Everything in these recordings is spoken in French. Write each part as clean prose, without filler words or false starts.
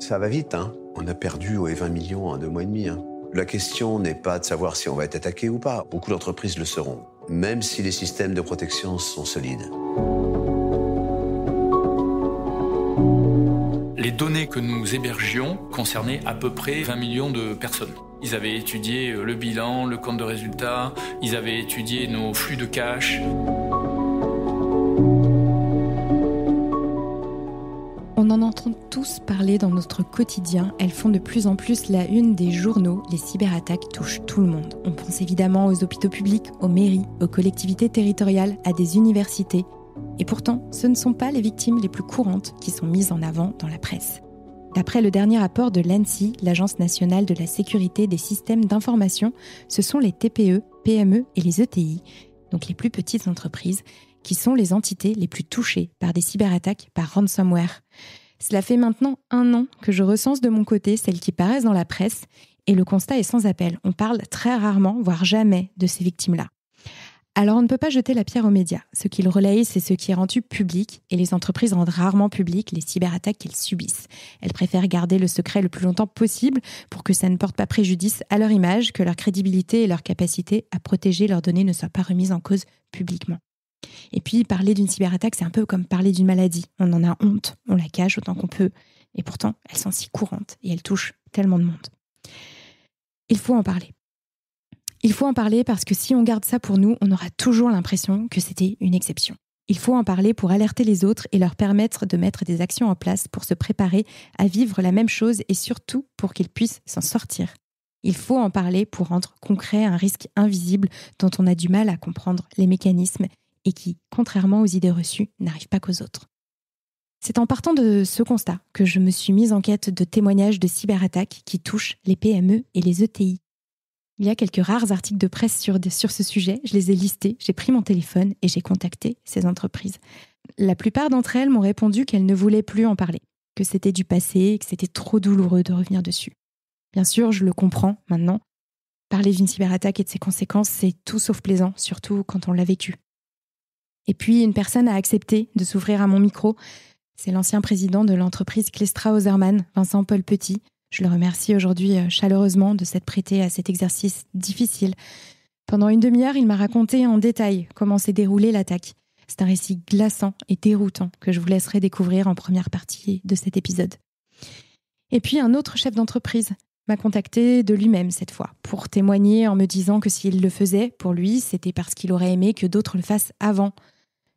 Ça va vite, hein. On a perdu 20 millions en 2 mois et demi. Hein. La question n'est pas de savoir si on va être attaqué ou pas. Beaucoup d'entreprises le seront, même si les systèmes de protection sont solides. Les données que nous hébergions concernaient à peu près 20 millions de personnes. Ils avaient étudié le bilan, le compte de résultat, ils avaient étudié nos flux de cash. On en entend tous parler dans notre quotidien. Elles font de plus en plus la une des journaux. Les cyberattaques touchent tout le monde. On pense évidemment aux hôpitaux publics, aux mairies, aux collectivités territoriales, à des universités. Et pourtant, ce ne sont pas les victimes les plus courantes qui sont mises en avant dans la presse. D'après le dernier rapport de l'ANSSI, l'Agence nationale de la sécurité des systèmes d'information, ce sont les TPE, PME et les ETI, donc les plus petites entreprises, qui sont les entités les plus touchées par des cyberattaques par ransomware. Cela fait maintenant 1 an que je recense de mon côté celles qui paraissent dans la presse et le constat est sans appel. On parle très rarement, voire jamais, de ces victimes-là. Alors on ne peut pas jeter la pierre aux médias. Ce qu'ils relayent, c'est ce qui est rendu public et les entreprises rendent rarement public les cyberattaques qu'elles subissent. Elles préfèrent garder le secret le plus longtemps possible pour que ça ne porte pas préjudice à leur image, que leur crédibilité et leur capacité à protéger leurs données ne soient pas remises en cause publiquement. Et puis, parler d'une cyberattaque, c'est un peu comme parler d'une maladie. On en a honte, on la cache autant qu'on peut. Et pourtant, elles sont si courantes et elles touchent tellement de monde. Il faut en parler. Il faut en parler parce que si on garde ça pour nous, on aura toujours l'impression que c'était une exception. Il faut en parler pour alerter les autres et leur permettre de mettre des actions en place pour se préparer à vivre la même chose et surtout pour qu'ils puissent s'en sortir. Il faut en parler pour rendre concret un risque invisible dont on a du mal à comprendre les mécanismes et qui, contrairement aux idées reçues, n'arrive pas qu'aux autres. C'est en partant de ce constat que je me suis mise en quête de témoignages de cyberattaques qui touchent les PME et les ETI. Il y a quelques rares articles de presse sur ce sujet, je les ai listés, j'ai pris mon téléphone et j'ai contacté ces entreprises. La plupart d'entre elles m'ont répondu qu'elles ne voulaient plus en parler, que c'était du passé et que c'était trop douloureux de revenir dessus. Bien sûr, je le comprends maintenant. Parler d'une cyberattaque et de ses conséquences, c'est tout sauf plaisant, surtout quand on l'a vécu. Et puis, une personne a accepté de s'ouvrir à mon micro. C'est l'ancien président de l'entreprise Klestra Ozerman, Vincent-Paul Petit. Je le remercie aujourd'hui chaleureusement de s'être prêté à cet exercice difficile. Pendant une demi-heure, il m'a raconté en détail comment s'est déroulée l'attaque. C'est un récit glaçant et déroutant que je vous laisserai découvrir en première partie de cet épisode. Et puis, un autre chef d'entreprise m'a contacté de lui-même cette fois, pour témoigner en me disant que s'il le faisait, pour lui, c'était parce qu'il aurait aimé que d'autres le fassent avant.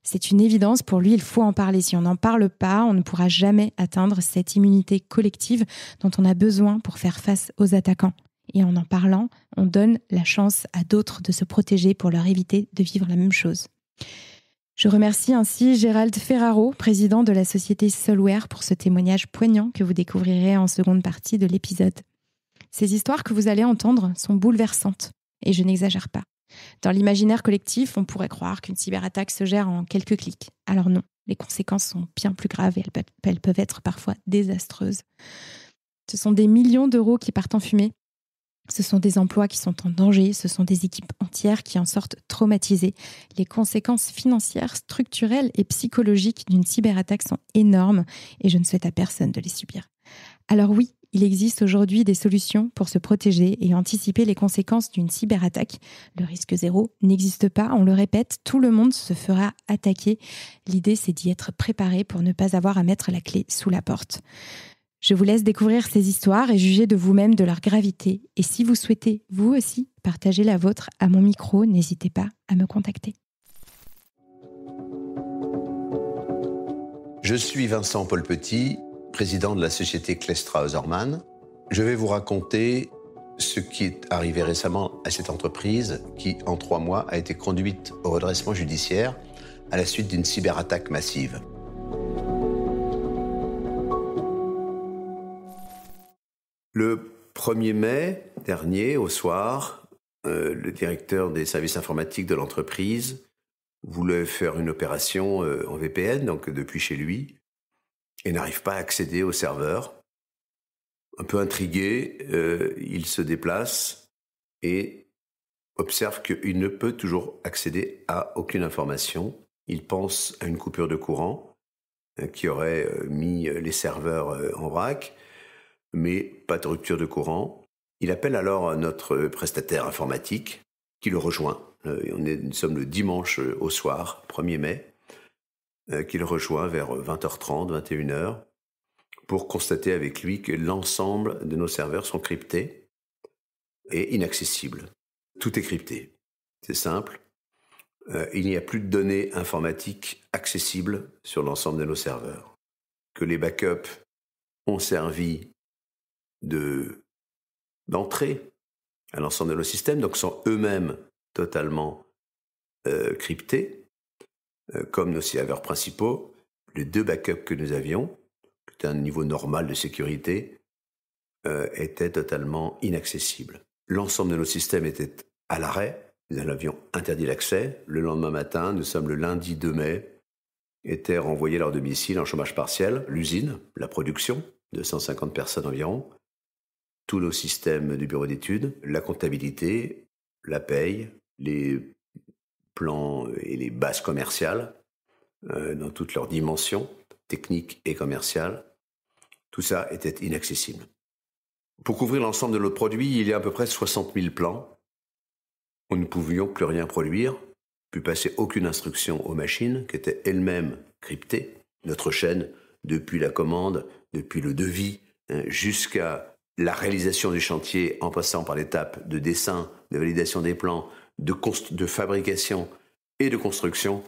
C'est une évidence, pour lui, il faut en parler. Si on n'en parle pas, on ne pourra jamais atteindre cette immunité collective dont on a besoin pour faire face aux attaquants. Et en parlant, on donne la chance à d'autres de se protéger pour leur éviter de vivre la même chose. Je remercie ainsi Gérald Ferraro, président de la société Solware, pour ce témoignage poignant que vous découvrirez en seconde partie de l'épisode. Ces histoires que vous allez entendre sont bouleversantes, et je n'exagère pas. Dans l'imaginaire collectif, on pourrait croire qu'une cyberattaque se gère en quelques clics. Alors non, les conséquences sont bien plus graves et elles peuvent être parfois désastreuses. Ce sont des millions d'euros qui partent en fumée. Ce sont des emplois qui sont en danger, ce sont des équipes entières qui en sortent traumatisées. Les conséquences financières, structurelles et psychologiques d'une cyberattaque sont énormes et je ne souhaite à personne de les subir. Alors oui, il existe aujourd'hui des solutions pour se protéger et anticiper les conséquences d'une cyberattaque. Le risque zéro n'existe pas, on le répète, tout le monde se fera attaquer. L'idée, c'est d'y être préparé pour ne pas avoir à mettre la clé sous la porte. Je vous laisse découvrir ces histoires et juger de vous-même de leur gravité. Et si vous souhaitez, vous aussi, partager la vôtre à mon micro, n'hésitez pas à me contacter. Je suis Vincent-Paul Petit, président de la société Klestra Ozerman. Je vais vous raconter ce qui est arrivé récemment à cette entreprise qui, en 3 mois, a été conduite au redressement judiciaire à la suite d'une cyberattaque massive. Le 1er mai dernier, au soir, le directeur des services informatiques de l'entreprise voulait faire une opération en VPN, donc depuis chez lui, et n'arrive pas à accéder au serveur. Un peu intrigué, il se déplace et observe qu'il ne peut toujours accéder à aucune information. Il pense à une coupure de courant qui aurait mis les serveurs en vrac. mais pas de rupture de courant. Il appelle alors notre prestataire informatique qui le rejoint. Nous sommes le dimanche au soir, 1er mai, qui le rejoint vers 20h30, 21h, pour constater avec lui que l'ensemble de nos serveurs sont cryptés et inaccessibles. Tout est crypté. C'est simple. Il n'y a plus de données informatiques accessibles sur l'ensemble de nos serveurs. Que les backups ont servi d'entrée à l'ensemble de nos systèmes, donc sont eux-mêmes totalement cryptés, comme nos serveurs principaux. Les 2 backups que nous avions, qui étaient à un niveau normal de sécurité, étaient totalement inaccessibles. L'ensemble de nos systèmes était à l'arrêt. Nous en avions interdit l'accès. Le lendemain matin, nous sommes le lundi 2 mai, étaient renvoyés à leur domicile en chômage partiel. L'usine, la production, 250 personnes environ, tous nos systèmes du bureau d'études, la comptabilité, la paye, les plans et les bases commerciales, dans toutes leurs dimensions, techniques et commerciales, tout ça était inaccessible. Pour couvrir l'ensemble de notre produit, il y a à peu près 60 000 plans. Nous ne pouvions plus rien produire, plus passer aucune instruction aux machines, qui étaient elles-mêmes cryptées. Notre chaîne, depuis la commande, depuis le devis, jusqu'à la réalisation du chantier, en passant par l'étape de dessin, de validation des plans, de fabrication et de construction,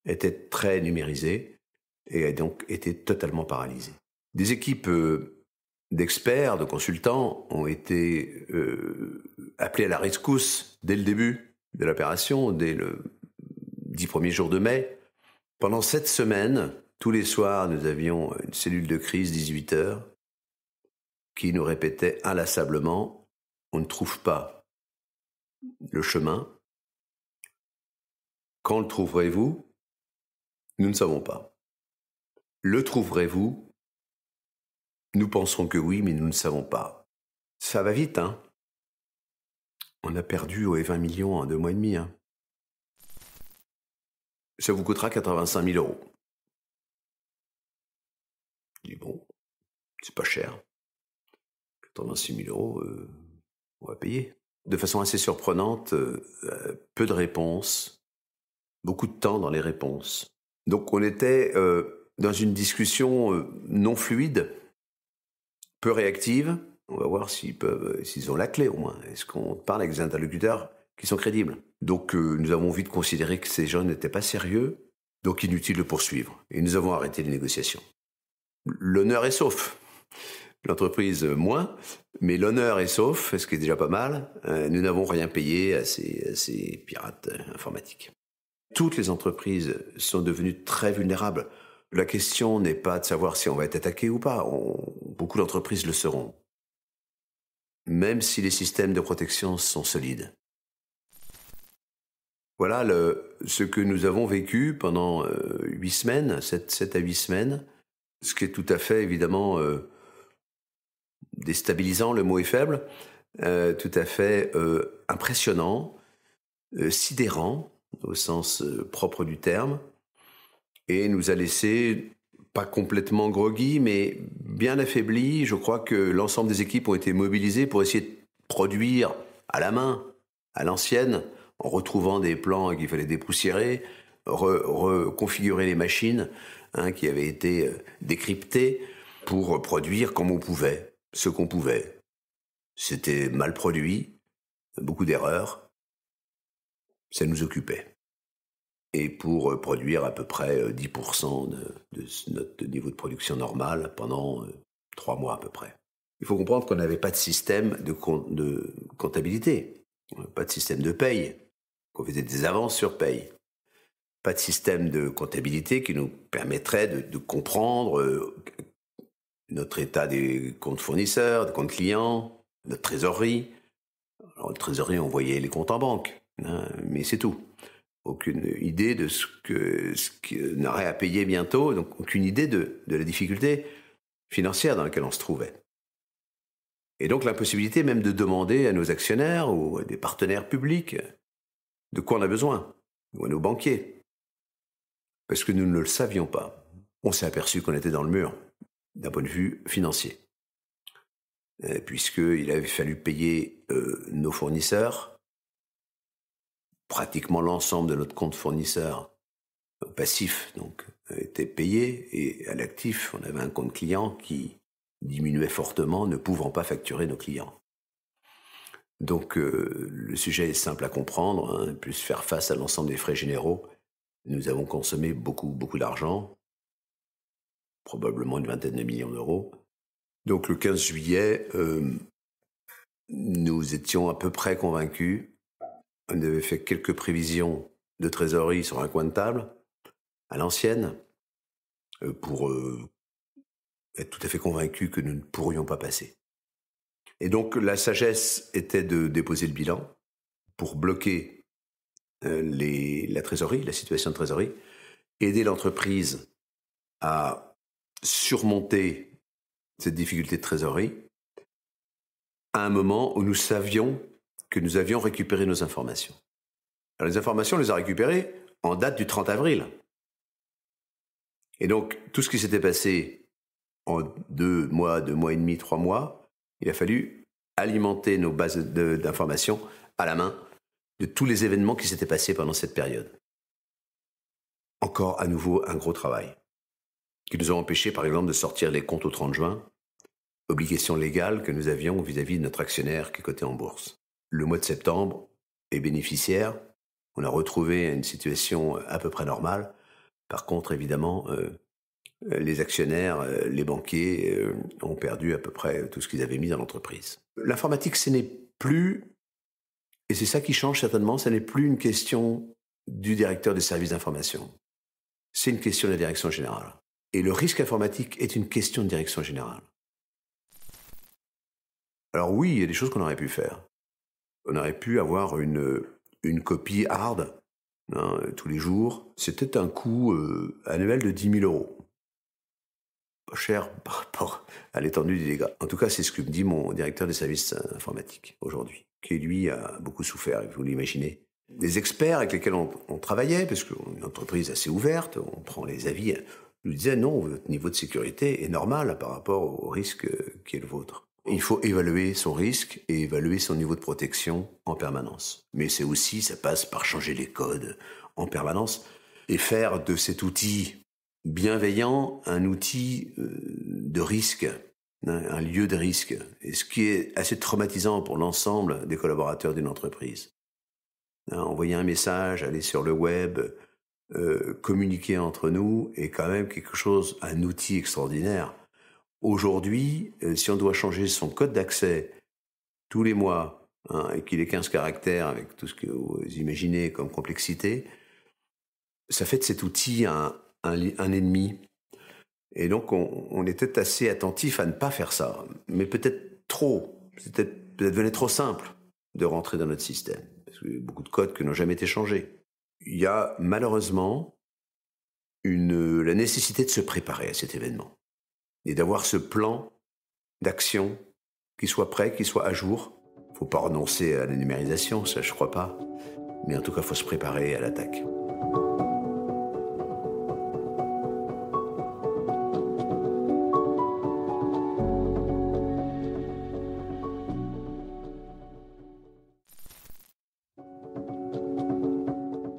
était très numérisée et a donc été totalement paralysée. Des équipes d'experts, de consultants ont été appelés à la rescousse dès le début de l'opération, dès le 10 premiers jours de mai. Pendant 7 semaines, tous les soirs, nous avions une cellule de crise 18 heures qui nous répétait inlassablement « On ne trouve pas le chemin. Quand le trouverez-vous? Nous ne savons pas. Le trouverez-vous? Nous pensons que oui, mais nous ne savons pas. » Ça va vite, hein? On a perdu 20 millions en 2 mois et demi, hein. Ça vous coûtera 85 000 €. Je dis bon, c'est pas cher. 86 000 €, on va payer. De façon assez surprenante, peu de réponses, beaucoup de temps dans les réponses. Donc on était dans une discussion non fluide, peu réactive. On va voir s'ils ont la clé au moins. Est-ce qu'on parle avec des interlocuteurs qui sont crédibles? Donc nous avons vite considéré que ces gens n'étaient pas sérieux, donc inutile de poursuivre. Et nous avons arrêté les négociations. L'honneur est sauf. L'entreprise moins, mais l'honneur est sauf, ce qui est déjà pas mal. Nous n'avons rien payé à ces pirates informatiques. Toutes les entreprises sont devenues très vulnérables. La question n'est pas de savoir si on va être attaqué ou pas. Beaucoup d'entreprises le seront. Même si les systèmes de protection sont solides. Voilà ce que nous avons vécu pendant 8 semaines, 7 à 8 semaines, ce qui est tout à fait évidemment déstabilisant, le mot est faible, tout à fait impressionnant, sidérant au sens propre du terme, et nous a laissé pas complètement groggy, mais bien affaiblis. Je crois que l'ensemble des équipes ont été mobilisées pour essayer de produire à la main, à l'ancienne, en retrouvant des plans qu'il fallait dépoussiérer, reconfigurer les machines qui avaient été décryptées pour produire comme on pouvait, ce qu'on pouvait. C'était mal produit, beaucoup d'erreurs, ça nous occupait. Et pour produire à peu près 10% de notre niveau de production normal pendant 3 mois à peu près. Il faut comprendre qu'on n'avait pas de système de comptabilité, pas de système de paye, qu'on faisait des avances sur paye, pas de système de comptabilité qui nous permettrait de comprendre notre état des comptes fournisseurs, des comptes clients, notre trésorerie. Alors, la trésorerie, on voyait les comptes en banque, mais c'est tout. Aucune idée de ce qu'on aurait à payer bientôt, donc aucune idée de la difficulté financière dans laquelle on se trouvait. Et donc l'impossibilité même de demander à nos actionnaires ou à des partenaires publics de quoi on a besoin, ou à nos banquiers. Parce que nous ne le savions pas. On s'est aperçu qu'on était dans le mur, d'un point de vue financier. puisqu'il avait fallu payer nos fournisseurs. Pratiquement l'ensemble de notre compte fournisseur passif donc, était payé, et à l'actif, on avait un compte client qui diminuait fortement, ne pouvant pas facturer nos clients. Donc le sujet est simple à comprendre, hein, plus faire face à l'ensemble des frais généraux. Nous avons consommé beaucoup d'argent, probablement une vingtaine de millions d'euros. Donc le 15 juillet, nous étions à peu près convaincus. On avait fait quelques prévisions de trésorerie sur un coin de table, à l'ancienne, pour être tout à fait convaincus que nous ne pourrions pas passer. Et donc la sagesse était de déposer le bilan pour bloquer la trésorerie, la situation de trésorerie, aider l'entreprise à surmonter cette difficulté de trésorerie à un moment où nous savions que nous avions récupéré nos informations. Alors les informations, on les a récupérées en date du 30 avril. Et donc, tout ce qui s'était passé en 2 mois et demi, 3 mois, il a fallu alimenter nos bases d'informations à la main de tous les événements qui s'étaient passés pendant cette période. Encore à nouveau un gros travail, qui nous a empêché par exemple de sortir les comptes au 30 juin, obligation légale que nous avions vis-à-vis de notre actionnaire qui est coté en bourse. Le mois de septembre est bénéficiaire, on a retrouvé une situation à peu près normale. Par contre, évidemment, les actionnaires, les banquiers ont perdu à peu près tout ce qu'ils avaient mis dans l'entreprise. L'informatique, ce n'est plus, et c'est ça qui change certainement, ce n'est plus une question du directeur des services d'information. C'est une question de la direction générale. Et le risque informatique est une question de direction générale. Alors oui, il y a des choses qu'on aurait pu faire. On aurait pu avoir une copie hard, hein, tous les jours. C'était un coût annuel de 10 000 €. Pas cher par rapport à l'étendue des dégâts. En tout cas, c'est ce que me dit mon directeur des services informatiques aujourd'hui, qui lui a beaucoup souffert, vous l'imaginez. Les experts avec lesquels on travaillait, parce qu'une entreprise assez ouverte, on prend les avis, nous disaient non, votre niveau de sécurité est normal par rapport au risque qui est le vôtre. Il faut évaluer son risque et évaluer son niveau de protection en permanence. Mais c'est aussi, ça passe par changer les codes en permanence et faire de cet outil bienveillant un outil de risque, un lieu de risque. Et ce qui est assez traumatisant pour l'ensemble des collaborateurs d'une entreprise. Envoyer un message, aller sur le web, communiquer entre nous est quand même quelque chose, un outil extraordinaire. Aujourd'hui, si on doit changer son code d'accès tous les mois, hein, et qu'il ait 15 caractères avec tout ce que vous imaginez comme complexité, ça fait de cet outil un ennemi. Et donc, on était assez attentif à ne pas faire ça. Mais peut-être trop. Peut-être devenait trop simple de rentrer dans notre système. Parce qu'il y a beaucoup de codes qui n'ont jamais été changés. Il y a malheureusement la nécessité de se préparer à cet événement. Et d'avoir ce plan d'action qui soit prêt, qui soit à jour. Il ne faut pas renoncer à la numérisation, ça je ne crois pas. Mais en tout cas, il faut se préparer à l'attaque.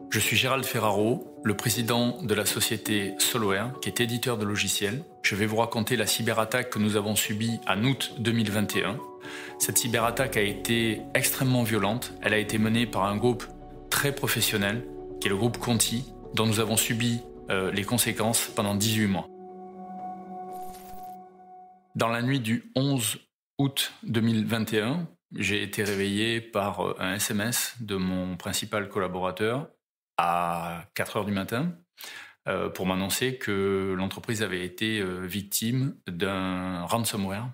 Je suis Gérald Ferraro, le président de la société Solware, qui est éditeur de logiciels. Je vais vous raconter la cyberattaque que nous avons subie en août 2021. Cette cyberattaque a été extrêmement violente. Elle a été menée par un groupe très professionnel, qui est le groupe Conti, dont nous avons subi les conséquences pendant 18 mois. Dans la nuit du 11 août 2021, j'ai été réveillé par un SMS de mon principal collaborateur à 4 heures du matin pour m'annoncer que l'entreprise avait été victime d'un ransomware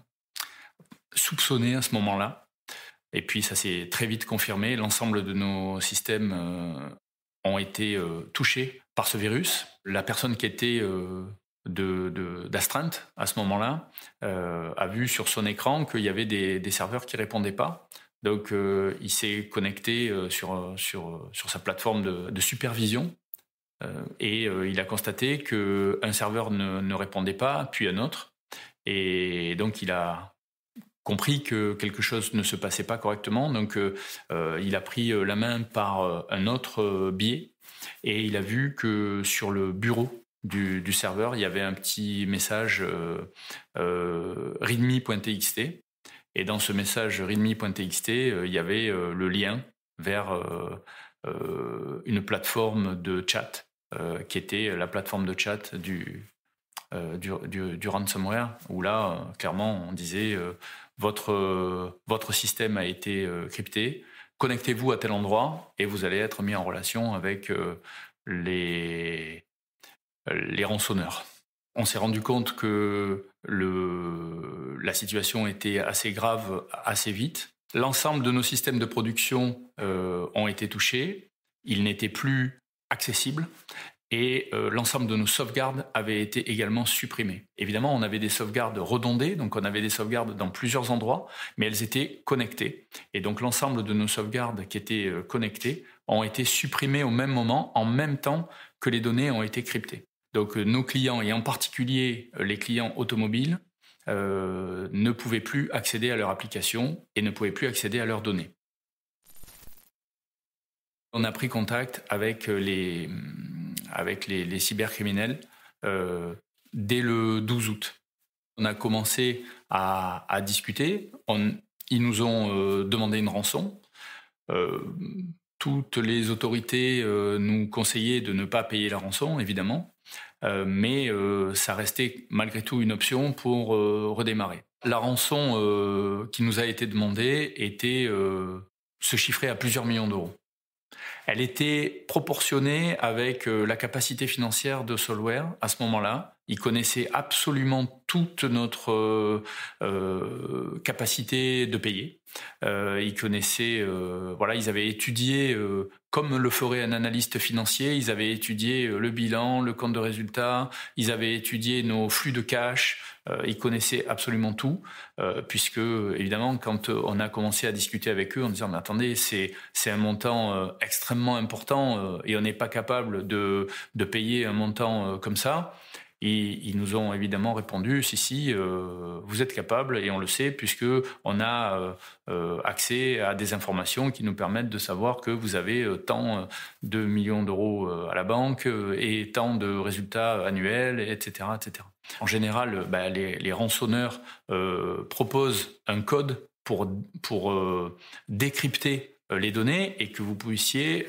soupçonné à ce moment-là. Et puis ça s'est très vite confirmé. L'ensemble de nos systèmes ont été touchés par ce virus. La personne qui était d'astreinte à ce moment-là a vu sur son écran qu'il y avait des serveurs qui ne répondaient pas. Donc, il s'est connecté sur sa plateforme de supervision et il a constaté qu'un serveur ne répondait pas, puis un autre. Et donc, il a compris que quelque chose ne se passait pas correctement. Donc, il a pris la main par un autre biais et il a vu que sur le bureau du serveur, il y avait un petit message readme.txt. Et dans ce message readme.txt, il y avait le lien vers une plateforme de chat qui était la plateforme de chat du ransomware, où là, clairement, on disait votre système a été crypté, connectez-vous à tel endroit et vous allez être mis en relation avec les rançonneurs. On s'est rendu compte que la situation était assez grave assez vite. L'ensemble de nos systèmes de production ont été touchés. Ils n'étaient plus accessibles. Et l'ensemble de nos sauvegardes avait été également supprimé. Évidemment, on avait des sauvegardes redondées, donc on avait des sauvegardes dans plusieurs endroits, mais elles étaient connectées. Et donc l'ensemble de nos sauvegardes qui étaient connectées ont été supprimées au même moment, en même temps que les données ont été cryptées. Donc nos clients, et en particulier les clients automobiles, ne pouvaient plus accéder à leur application et ne pouvaient plus accéder à leurs données. On a pris contact avec les cybercriminels dès le 12 août. On a commencé à discuter. Ils nous ont demandé une rançon. Toutes les autorités nous conseillaient de ne pas payer la rançon, évidemment. Mais ça restait malgré tout une option pour redémarrer. La rançon qui nous a été demandée se chiffrait à plusieurs millions d'euros. Elle était proportionnée avec la capacité financière de Solware à ce moment-là. Ils connaissaient absolument toute notre capacité de payer. Ils connaissaient, ils avaient étudié, comme le ferait un analyste financier, ils avaient étudié le bilan, le compte de résultat, ils avaient étudié nos flux de cash. Ils connaissaient absolument tout, puisque évidemment, quand on a commencé à discuter avec eux en disant mais attendez, c'est un montant extrêmement important et on n'est pas capable de payer un montant comme ça. Ils nous ont évidemment répondu si, vous êtes capable et on le sait puisque on a accès à des informations qui nous permettent de savoir que vous avez tant de millions d'euros à la banque et tant de résultats annuels, etc., etc. En général, les rançonneurs proposent un code pour décrypter les données et que vous puissiez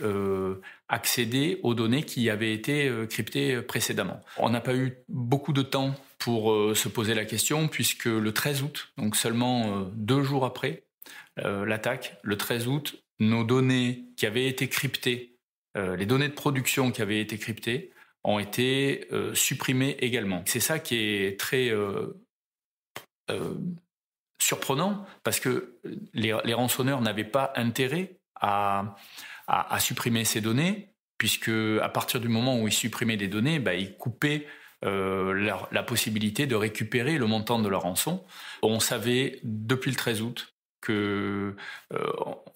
accéder aux données qui avaient été cryptées précédemment. On n'a pas eu beaucoup de temps pour se poser la question puisque le 13 août, donc seulement 2 jours après l'attaque, le 13 août, nos données qui avaient été cryptées, les données de production qui avaient été cryptées, ont été supprimées également. C'est ça qui est très surprenant parce que les rançonneurs n'avaient pas intérêt à supprimer ces données puisque à partir du moment où ils supprimaient les données, ils coupaient la possibilité de récupérer le montant de leur rançon. On savait depuis le 13 août que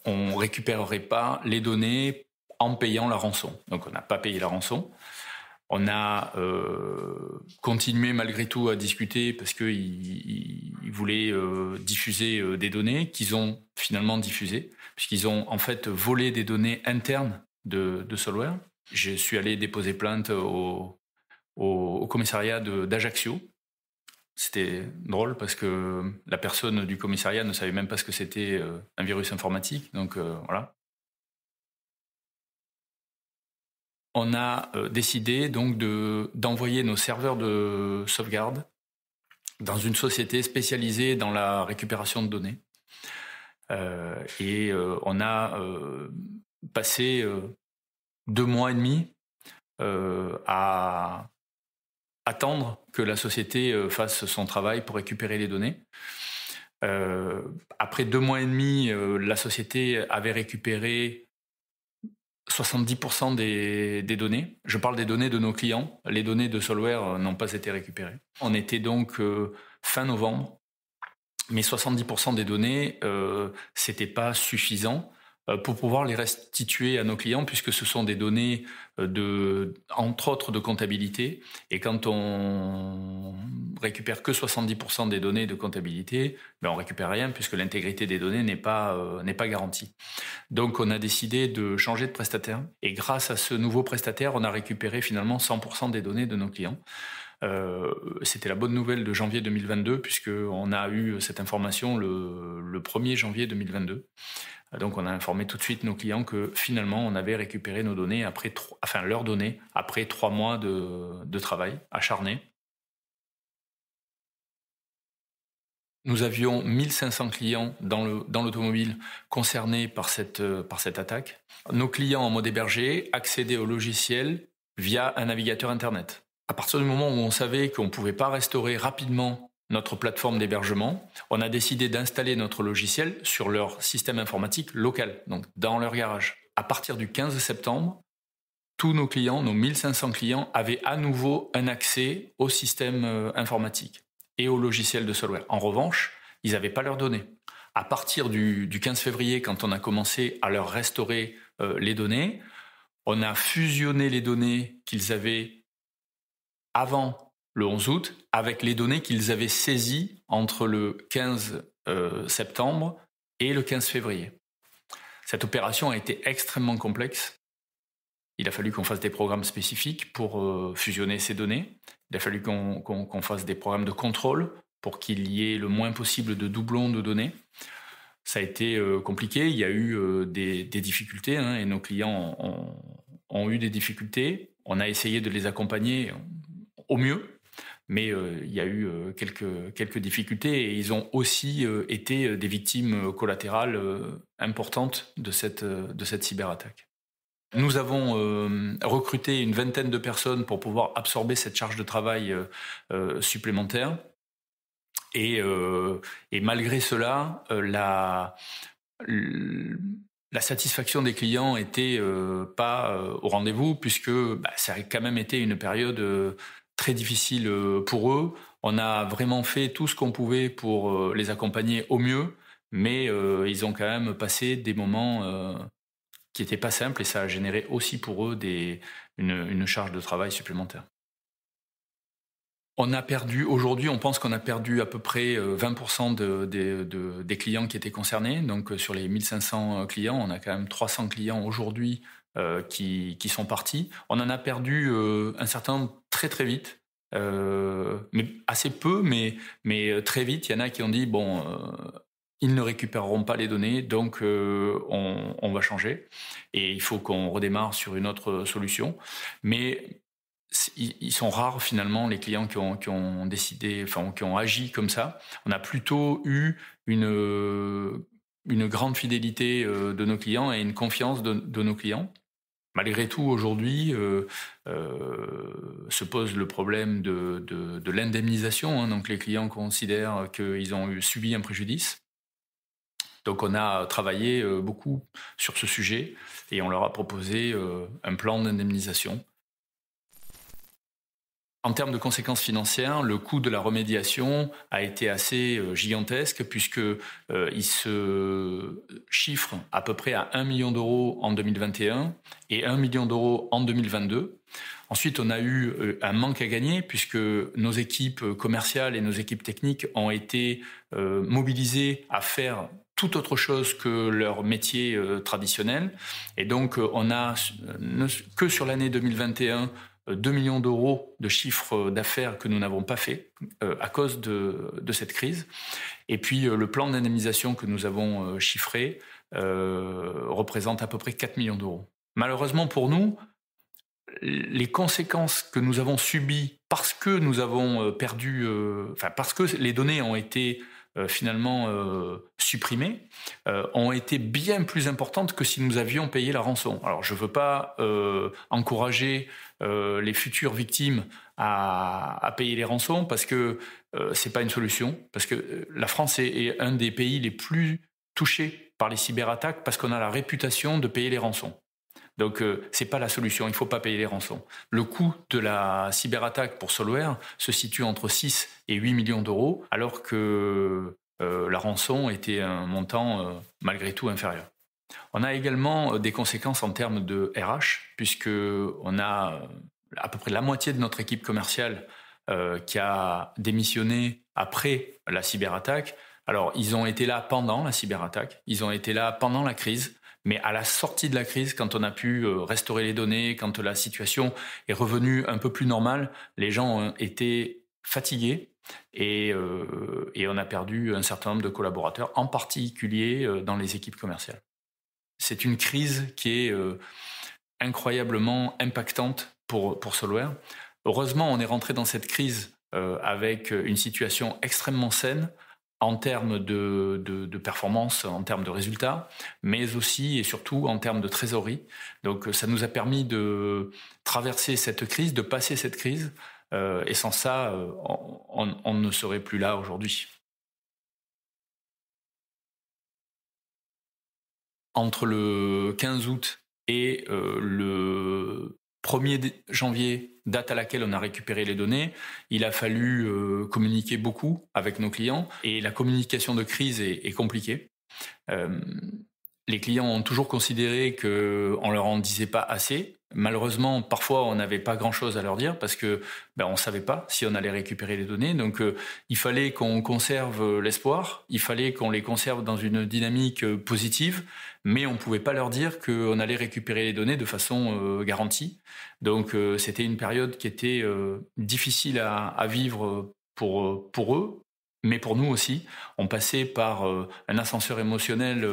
on récupérerait pas les données en payant la rançon. Donc on n'a pas payé la rançon. On a continué malgré tout à discuter parce qu'ils voulaient diffuser des données qu'ils ont finalement diffusées, puisqu'ils ont en fait volé des données internes de Solware. Je suis allé déposer plainte au commissariat d'Ajaccio. C'était drôle parce que la personne du commissariat ne savait même pas ce que c'était un virus informatique. Donc voilà. On a décidé donc d'envoyer nos serveurs de sauvegarde dans une société spécialisée dans la récupération de données. On a passé 2 mois et demi à attendre que la société fasse son travail pour récupérer les données. Après 2 mois et demi, la société avait récupéré 70% des données. Je parle des données de nos clients. Les données de Solware n'ont pas été récupérées. On était donc fin novembre, mais 70% des données, c'était pas suffisant pour pouvoir les restituer à nos clients, puisque ce sont des données entre autres de comptabilité. Et quand on récupère que 70% des données de comptabilité, on récupère rien, puisque l'intégrité des données n'est pas garantie. Donc on a décidé de changer de prestataire. Et grâce à ce nouveau prestataire, on a récupéré finalement 100% des données de nos clients. C'était la bonne nouvelle de janvier 2022, puisqu'on a eu cette information le 1er janvier 2022. Donc on a informé tout de suite nos clients que finalement on avait récupéré nos données leurs données après 3 mois de travail acharné. Nous avions 1500 clients dans l'automobile concernés par cette attaque. Nos clients en mode hébergé accédaient au logiciel via un navigateur Internet. À partir du moment où on savait qu'on ne pouvait pas restaurer rapidement notre plateforme d'hébergement, on a décidé d'installer notre logiciel sur leur système informatique local, donc dans leur garage. À partir du 15 septembre, tous nos clients, nos 1500 clients, avaient à nouveau un accès au système informatique et au logiciel de Solware. En revanche, ils n'avaient pas leurs données. À partir du 15 février, quand on a commencé à leur restaurer les données, on a fusionné les données qu'ils avaient avant le 11 août, avec les données qu'ils avaient saisies entre le 15 septembre et le 15 février. Cette opération a été extrêmement complexe. Il a fallu qu'on fasse des programmes spécifiques pour fusionner ces données. Il a fallu qu'on fasse des programmes de contrôle pour qu'il y ait le moins possible de doublons de données. Ça a été compliqué. Il y a eu des difficultés, et nos clients ont eu des difficultés. On a essayé de les accompagner au mieux. Mais il y a eu quelques difficultés et ils ont aussi été des victimes collatérales importantes de cette cyberattaque. Nous avons recruté une vingtaine de personnes pour pouvoir absorber cette charge de travail supplémentaire. Et malgré cela, la satisfaction des clients était pas au rendez-vous, puisque ça a quand même été une période très difficile pour eux. On a vraiment fait tout ce qu'on pouvait pour les accompagner au mieux, mais ils ont quand même passé des moments qui n'étaient pas simples et ça a généré aussi pour eux une charge de travail supplémentaire. Aujourd'hui, on pense qu'on a perdu à peu près 20% des clients qui étaient concernés. Donc sur les 1500 clients, on a quand même 300 clients aujourd'hui qui sont partis. On en a perdu un certain nombre très très vite, mais assez peu, mais très vite. Il y en a qui ont dit ils ne récupéreront pas les données, donc on va changer et il faut qu'on redémarre sur une autre solution. Mais ils sont rares finalement les clients qui ont décidé, qui ont agi comme ça. On a plutôt eu une grande fidélité de nos clients et une confiance de nos clients. Malgré tout, aujourd'hui, se pose le problème de l'indemnisation. Donc les clients considèrent qu'ils ont subi un préjudice. Donc on a travaillé beaucoup sur ce sujet et on leur a proposé un plan d'indemnisation. En termes de conséquences financières, le coût de la remédiation a été assez gigantesque puisqu'il se chiffre à peu près à 1 million d'euros en 2021 et 1 million d'euros en 2022. Ensuite, on a eu un manque à gagner puisque nos équipes commerciales et nos équipes techniques ont été mobilisées à faire tout autre chose que leur métier traditionnel. Et donc, on a que sur l'année 2021 2 millions d'euros de chiffre d'affaires que nous n'avons pas fait à cause de cette crise. Et puis le plan d'indemnisation que nous avons chiffré représente à peu près 4 millions d'euros. Malheureusement pour nous, les conséquences que nous avons subies parce que nous avons perdu, parce que les données ont été finalement supprimées, ont été bien plus importantes que si nous avions payé la rançon. Alors je ne veux pas encourager les futures victimes à payer les rançons parce que c'est pas une solution, parce que la France est un des pays les plus touchés par les cyberattaques parce qu'on a la réputation de payer les rançons. Donc c'est pas la solution, il faut pas payer les rançons. Le coût de la cyberattaque pour Solware se situe entre 6 et 8 millions d'euros, alors que la rançon était un montant malgré tout inférieur. On a également des conséquences en termes de RH, puisqu'on a à peu près la moitié de notre équipe commerciale qui a démissionné après la cyberattaque. Alors, ils ont été là pendant la cyberattaque, ils ont été là pendant la crise, mais à la sortie de la crise, quand on a pu restaurer les données, quand la situation est revenue un peu plus normale, les gens ont été fatigués et on a perdu un certain nombre de collaborateurs, en particulier dans les équipes commerciales. C'est une crise qui est incroyablement impactante pour Solware. Heureusement, on est rentré dans cette crise avec une situation extrêmement saine en termes de performance, en termes de résultats, mais aussi et surtout en termes de trésorerie. Donc ça nous a permis de traverser cette crise, de passer cette crise, et sans ça, on ne serait plus là aujourd'hui. Entre le 15 août et le 1er janvier, date à laquelle on a récupéré les données, il a fallu communiquer beaucoup avec nos clients et la communication de crise est compliquée. Les clients ont toujours considéré qu'on leur en disait pas assez. Malheureusement, parfois, on n'avait pas grand-chose à leur dire parce que on ne savait pas si on allait récupérer les données. Donc, il fallait qu'on conserve l'espoir, il fallait qu'on les conserve dans une dynamique positive, mais on ne pouvait pas leur dire qu'on allait récupérer les données de façon garantie. Donc, c'était une période qui était difficile à vivre pour eux, mais pour nous aussi. On passait par un ascenseur émotionnel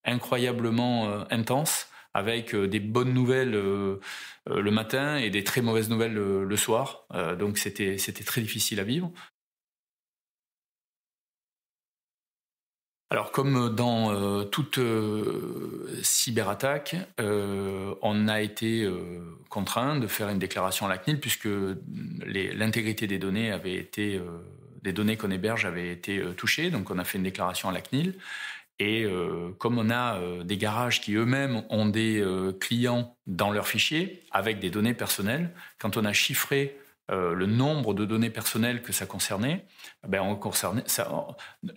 incroyablement intense, avec des bonnes nouvelles le matin et des très mauvaises nouvelles le soir. Donc c'était très difficile à vivre. Alors comme dans toute cyberattaque, on a été contraint de faire une déclaration à la CNIL puisque l'intégrité des données avait été, des données qu'on héberge avaient été touchées. Donc on a fait une déclaration à la CNIL. Et comme on a des garages qui eux-mêmes ont des clients dans leurs fichiers avec des données personnelles, quand on a chiffré le nombre de données personnelles que ça concernait,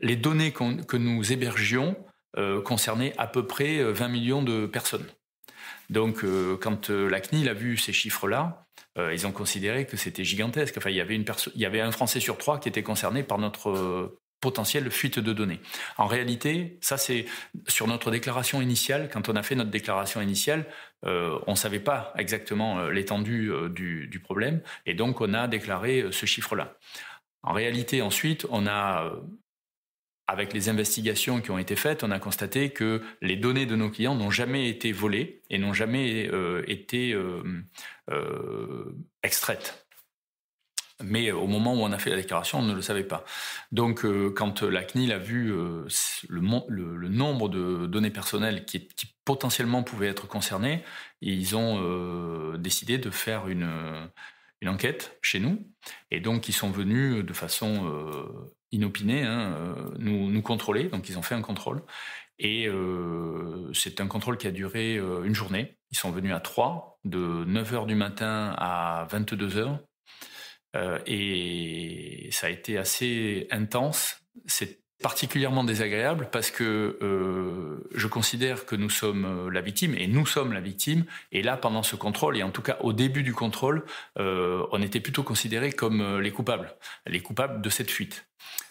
les données que nous hébergions concernaient à peu près 20 millions de personnes. Donc quand la CNIL a vu ces chiffres-là, ils ont considéré que c'était gigantesque. Enfin, il y avait un Français sur 3 qui était concerné par notre potentielle fuite de données. En réalité, ça c'est sur notre déclaration initiale. Quand on a fait notre déclaration initiale, on ne savait pas exactement l'étendue du problème, et donc on a déclaré ce chiffre-là. En réalité, ensuite, on a, avec les investigations qui ont été faites, on a constaté que les données de nos clients n'ont jamais été volées et n'ont jamais été extraites. Mais au moment où on a fait la déclaration, on ne le savait pas. Donc, quand la CNIL a vu le nombre de données personnelles qui potentiellement pouvaient être concernées, ils ont décidé de faire une enquête chez nous. Et donc, ils sont venus de façon inopinée nous contrôler. Donc, ils ont fait un contrôle. Et c'est un contrôle qui a duré une journée. Ils sont venus à 3, de 9h du matin à 22h. Et ça a été assez intense. C'est particulièrement désagréable parce que je considère que nous sommes la victime, et nous sommes la victime. Et là, pendant ce contrôle, et en tout cas au début du contrôle, on était plutôt considérés comme les coupables de cette fuite.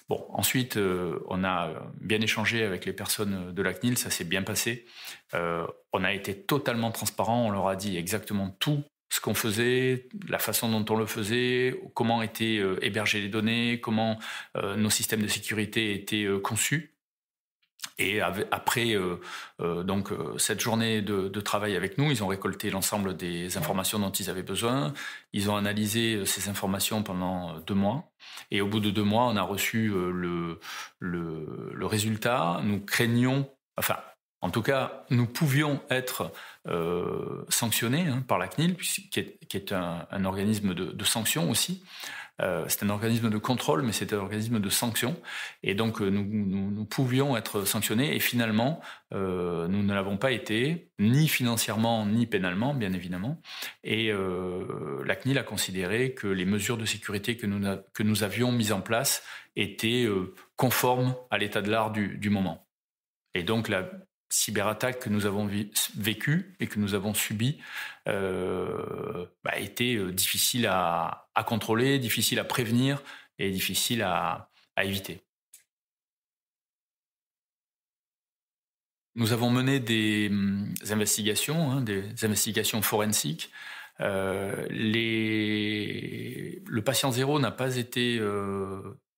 Bon, ensuite, on a bien échangé avec les personnes de la CNIL, ça s'est bien passé. On a été totalement transparent, on leur a dit exactement tout ce qu'on faisait, la façon dont on le faisait, comment étaient hébergées les données, comment nos systèmes de sécurité étaient conçus. Et après cette journée de travail avec nous, ils ont récolté l'ensemble des informations dont ils avaient besoin. Ils ont analysé ces informations pendant 2 mois. Et au bout de 2 mois, on a reçu le résultat. Nous craignons, en tout cas, nous pouvions être sanctionnés par la CNIL, qui est un organisme de sanction aussi. C'est un organisme de contrôle, mais c'est un organisme de sanction. Et donc, nous pouvions être sanctionnés. Et finalement, nous ne l'avons pas été, ni financièrement, ni pénalement, bien évidemment. Et la CNIL a considéré que les mesures de sécurité que nous avions mises en place étaient conformes à l'état de l'art du moment. Et donc, cyberattaque que nous avons vécue et que nous avons subie était difficile à contrôler, difficile à prévenir et difficile à éviter. Nous avons mené des investigations, des investigations forensiques. Le patient zéro n'a pas été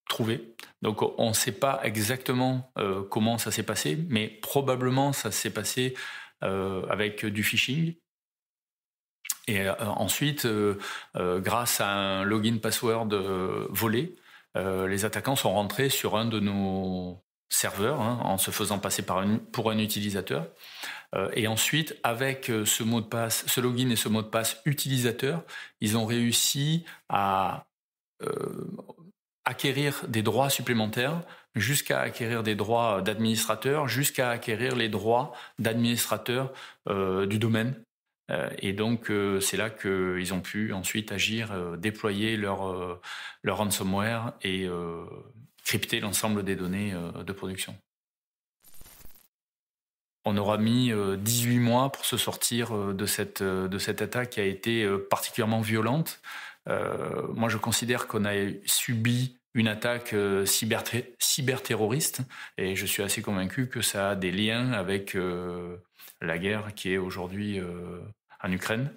trouvé. Donc on ne sait pas exactement comment ça s'est passé, mais probablement ça s'est passé avec du phishing. Et ensuite, grâce à un login password volé, les attaquants sont rentrés sur un de nos serveurs en se faisant passer pour un utilisateur. Et ensuite, avec ce mot de passe, ce login et ce mot de passe utilisateur, ils ont réussi à acquérir des droits supplémentaires, jusqu'à acquérir des droits d'administrateur, jusqu'à acquérir les droits d'administrateur du domaine. Et donc, c'est là qu'ils ont pu ensuite agir, déployer leur ransomware et crypter l'ensemble des données de production. On aura mis 18 mois pour se sortir de cette attaque qui a été particulièrement violente. Moi, je considère qu'on a subi une attaque cyberterroriste et je suis assez convaincu que ça a des liens avec la guerre qui est aujourd'hui en Ukraine.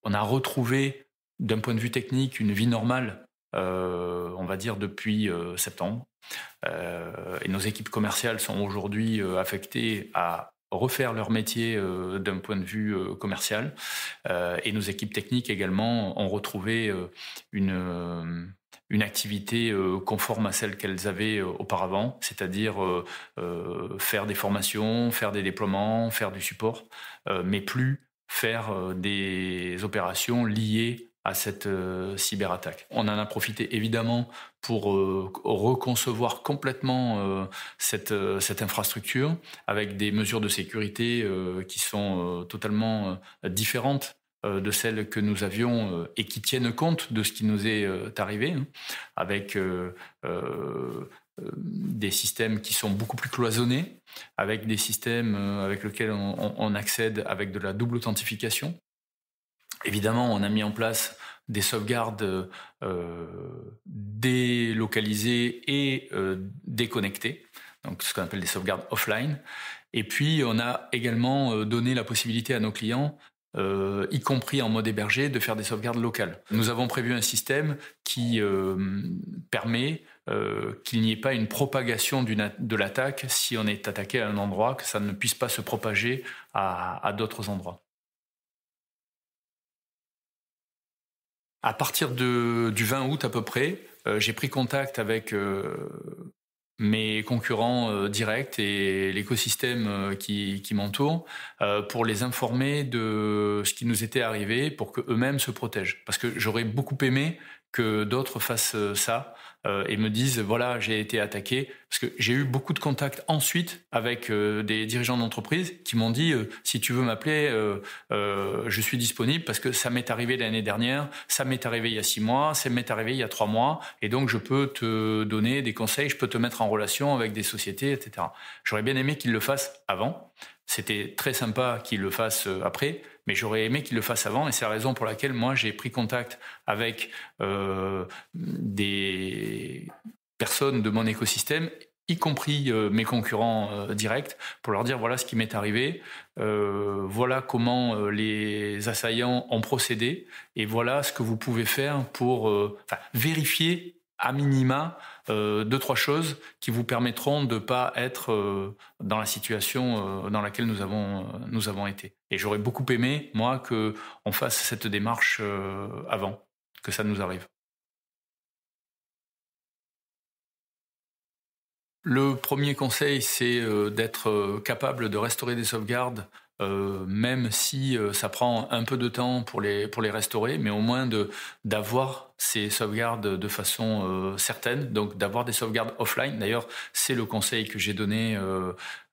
On a retrouvé, d'un point de vue technique, une vie normale, on va dire depuis septembre. Et nos équipes commerciales sont aujourd'hui affectées à refaire leur métier d'un point de vue commercial. Et nos équipes techniques également ont retrouvé une activité conforme à celle qu'elles avaient auparavant, c'est-à-dire faire des formations, faire des déploiements, faire du support, mais plus faire des opérations liées à cette cyberattaque. On en a profité évidemment pour reconcevoir complètement cette infrastructure avec des mesures de sécurité qui sont totalement différentes de celles que nous avions et qui tiennent compte de ce qui nous est arrivé, avec des systèmes qui sont beaucoup plus cloisonnés, avec des systèmes avec lesquels on accède avec de la double authentification. Évidemment, on a mis en place des sauvegardes délocalisées et déconnectées, donc ce qu'on appelle des sauvegardes offline. Et puis, on a également donné la possibilité à nos clients, y compris en mode hébergé, de faire des sauvegardes locales. Nous avons prévu un système qui permet qu'il n'y ait pas une propagation de l'attaque si on est attaqué à un endroit, que ça ne puisse pas se propager à d'autres endroits. À partir du 20 août à peu près, j'ai pris contact avec mes concurrents directs et l'écosystème qui m'entoure pour les informer de ce qui nous était arrivé pour qu'eux-mêmes se protègent. Parce que j'aurais beaucoup aimé que d'autres fassent ça et me disent voilà, j'ai été attaqué. Parce que j'ai eu beaucoup de contacts ensuite avec des dirigeants d'entreprise qui m'ont dit si tu veux m'appeler, je suis disponible parce que ça m'est arrivé l'année dernière, ça m'est arrivé il y a 6 mois, ça m'est arrivé il y a 3 mois et donc je peux te donner des conseils, je peux te mettre en relation avec des sociétés, etc. J'aurais bien aimé qu'ils le fassent avant. C'était très sympa qu'ils le fassent après, mais j'aurais aimé qu'ils le fassent avant et c'est la raison pour laquelle moi j'ai pris contact avec des personnes de mon écosystème, y compris mes concurrents directs, pour leur dire voilà ce qui m'est arrivé, voilà comment les assaillants ont procédé et voilà ce que vous pouvez faire pour vérifier à minima 2-3 choses qui vous permettront de ne pas être dans la situation dans laquelle nous avons été. Et j'aurais beaucoup aimé, moi, qu'on fasse cette démarche avant que ça nous arrive. Le premier conseil, c'est d'être capable de restaurer des sauvegardes, même si ça prend un peu de temps pour les restaurer, mais au moins d'avoir ces sauvegardes de façon certaine, donc d'avoir des sauvegardes offline. D'ailleurs, c'est le conseil que j'ai donné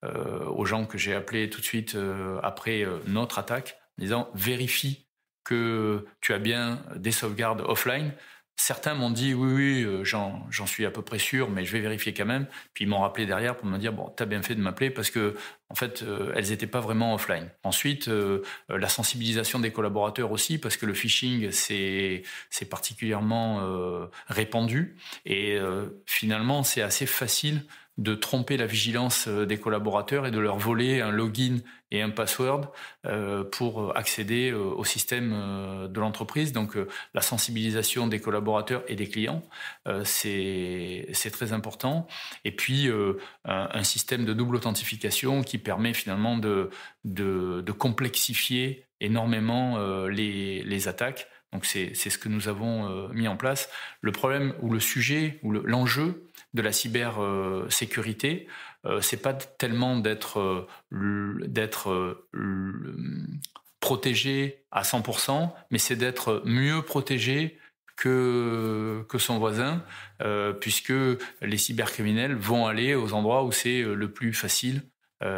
aux gens que j'ai appelés tout de suite après notre attaque, en disant vérifie que tu as bien des sauvegardes offline. certains m'ont dit oui, j'en suis à peu près sûr, mais je vais vérifier quand même. Puis ils m'ont rappelé derrière pour me dire bon, t'as bien fait de m'appeler parce que en fait, elles n'étaient pas vraiment offline. Ensuite, la sensibilisation des collaborateurs aussi, parce que le phishing c'est particulièrement répandu et finalement c'est assez facile de tromper la vigilance des collaborateurs et de leur voler un login et un password pour accéder au système de l'entreprise. Donc la sensibilisation des collaborateurs et des clients, c'est très important. Et puis un système de double authentification qui permet finalement de complexifier énormément les attaques. Donc c'est ce que nous avons mis en place. Le problème ou le sujet ou l'enjeu de la cybersécurité, c'est pas tellement d'être protégé à 100%, mais c'est d'être mieux protégé que son voisin, puisque les cybercriminels vont aller aux endroits où c'est le plus facile,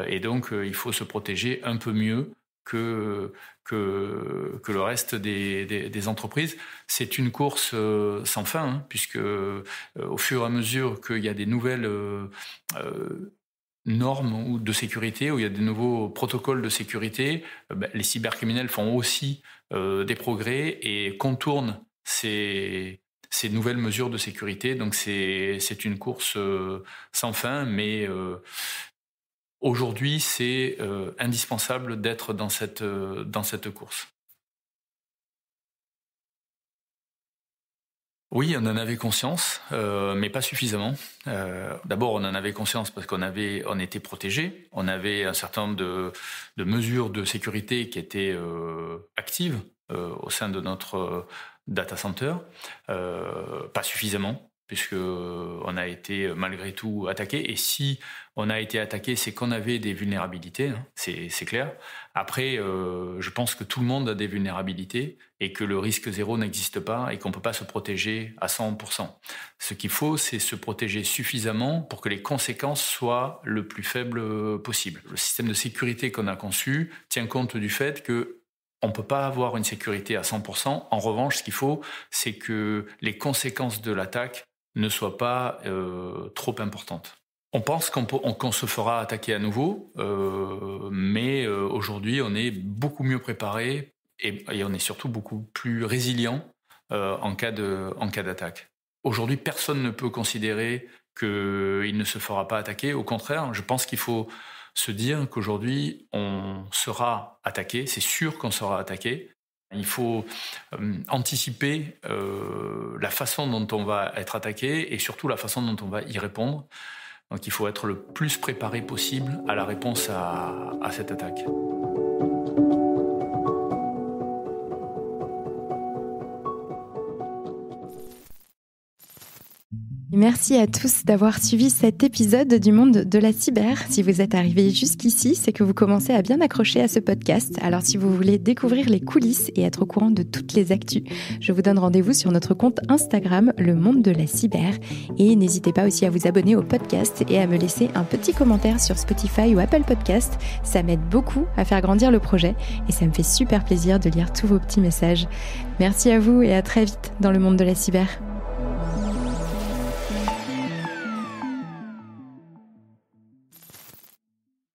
et donc il faut se protéger un peu mieux que le reste des entreprises. C'est une course sans fin, puisque au fur et à mesure qu'il y a des nouvelles normes de sécurité, où il y a des nouveaux protocoles de sécurité, les cybercriminels font aussi des progrès et contournent ces nouvelles mesures de sécurité. Donc c'est une course sans fin, mais aujourd'hui, c'est indispensable d'être dans cette course. Oui, on en avait conscience, mais pas suffisamment. D'abord, on en avait conscience parce on était protégés. On avait un certain nombre de mesures de sécurité qui étaient actives au sein de notre data center. Pas suffisamment, puisqu'on a été malgré tout attaqué. Et si on a été attaqué, c'est qu'on avait des vulnérabilités, c'est clair. Après, je pense que tout le monde a des vulnérabilités et que le risque zéro n'existe pas et qu'on ne peut pas se protéger à 100%. Ce qu'il faut, c'est se protéger suffisamment pour que les conséquences soient le plus faibles possible. Le système de sécurité qu'on a conçu tient compte du fait que on ne peut pas avoir une sécurité à 100%. En revanche, ce qu'il faut, c'est que les conséquences de l'attaque ne soient pas trop importantes. On pense qu'on se fera attaquer à nouveau, mais aujourd'hui, on est beaucoup mieux préparé et on est surtout beaucoup plus résilient en cas d'attaque. Aujourd'hui, personne ne peut considérer qu'il ne se fera pas attaquer. Au contraire, je pense qu'il faut se dire qu'aujourd'hui, on sera attaqué. C'est sûr qu'on sera attaqué. Il faut anticiper la façon dont on va être attaqué et surtout la façon dont on va y répondre. Donc il faut être le plus préparé possible à la réponse à cette attaque. Merci à tous d'avoir suivi cet épisode du Monde de la Cyber. Si vous êtes arrivés jusqu'ici, c'est que vous commencez à bien accrocher à ce podcast. Alors si vous voulez découvrir les coulisses et être au courant de toutes les actus, je vous donne rendez-vous sur notre compte Instagram, Le Monde de la Cyber. Et n'hésitez pas aussi à vous abonner au podcast et à me laisser un petit commentaire sur Spotify ou Apple Podcast. Ça m'aide beaucoup à faire grandir le projet et ça me fait super plaisir de lire tous vos petits messages. Merci à vous et à très vite dans Le Monde de la Cyber.